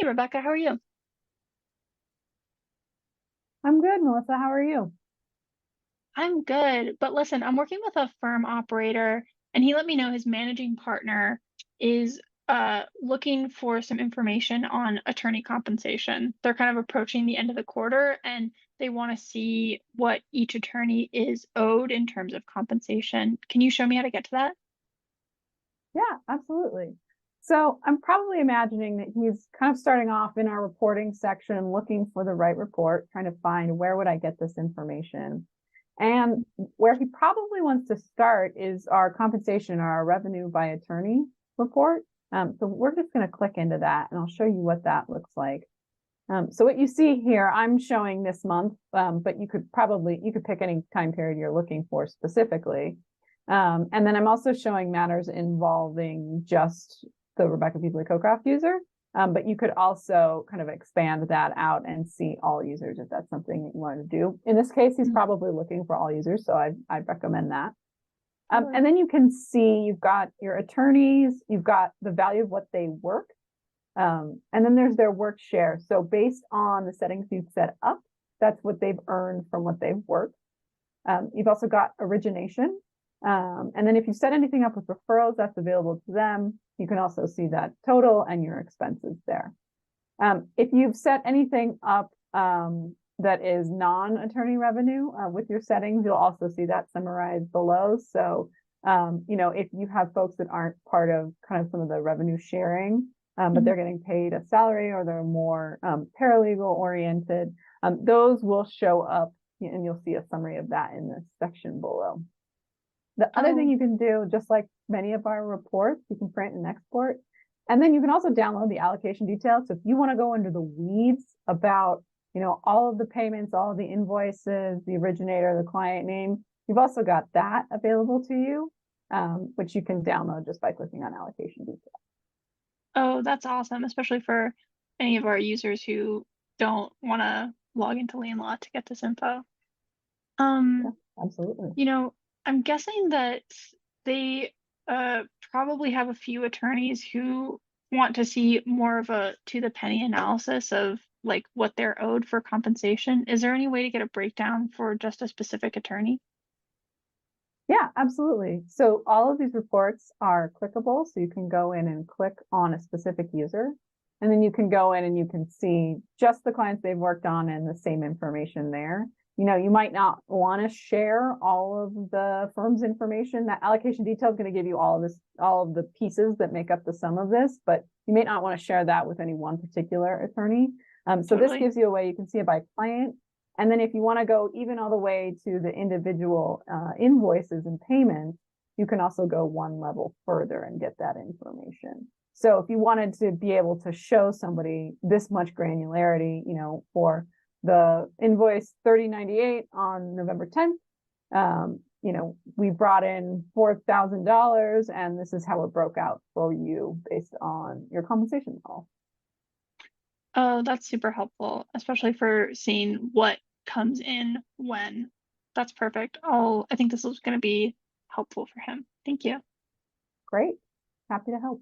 Hey, Rebecca, how are you? I'm good, Melissa. How are you? I'm good. But listen, I'm working with a firm operator, and he let me know his managing partner is looking for some information on attorney compensation. They're kind of approaching the end of the quarter, and they want to see what each attorney is owed in terms of compensation. Can you show me how to get to that? Yeah, absolutely. So I'm probably imagining that he's kind of starting off in our reporting section, looking for the right report, trying to find where would I get this information. And where he probably wants to start is our compensation or our revenue by attorney report. So we're just going to click into that and I'll show you what that looks like. So what you see here, I'm showing this month, but you could pick any time period you're looking for specifically. And then I'm also showing matters involving just the Rebecca Peasley Co-Craft user. But you could also kind of expand that out and see all users if that's something that you want to do. In this case, he's Mm, probably looking for all users, so I'd recommend that. sure. And then you can see you've got your attorneys, you've got the value of what they work, and then there's their work share. So based on the settings you've set up, that's what they've earned from what they've worked. You've also got origination. And then if you set anything up with referrals, that's available to them. You can also see that total and your expenses there. If you've set anything up that is non-attorney revenue with your settings, you'll also see that summarized below. So, if you have folks that aren't part of kind of some of the revenue sharing, but Mhm. they're getting paid a salary or they're more paralegal oriented, those will show up and you'll see a summary of that in this section below. The other thing Oh, you can do, just like many of our reports, you can print and export. And then you can also download the allocation details. So if you want to go into the weeds about, all of the payments, all of the invoices, the originator, the client name, you've also got that available to you, which you can download just by clicking on allocation details. oh, that's awesome, especially for any of our users who don't want to log into LeanLaw to get this info. Yeah, Um, absolutely. You know, I'm guessing that they probably have a few attorneys who want to see more of a to the penny analysis of like what they're owed for compensation. Is there any way to get a breakdown for just a specific attorney? Yeah, absolutely. So all of these reports are clickable. So you can go in and click on a specific user, and then you can go in and you can see just the clients they've worked on and the same information there. You might not want to share all of the firm's information. That allocation detail is going to give you all of this, all of the pieces that make up the sum of this, but you may not want to share that with any one particular attorney. So this Totally. gives you a way you can see it by client. And then if you want to go even all the way to the individual invoices and payments, you can also go one level further and get that information. So if you wanted to be able to show somebody this much granularity, for the invoice 3098 on November 10th, we brought in $4,000 and this is how it broke out for you based on your compensation call. Oh, that's super helpful, especially for seeing what comes in when. That's perfect. I think this is going to be helpful for him. Thank you. Great. Happy to help.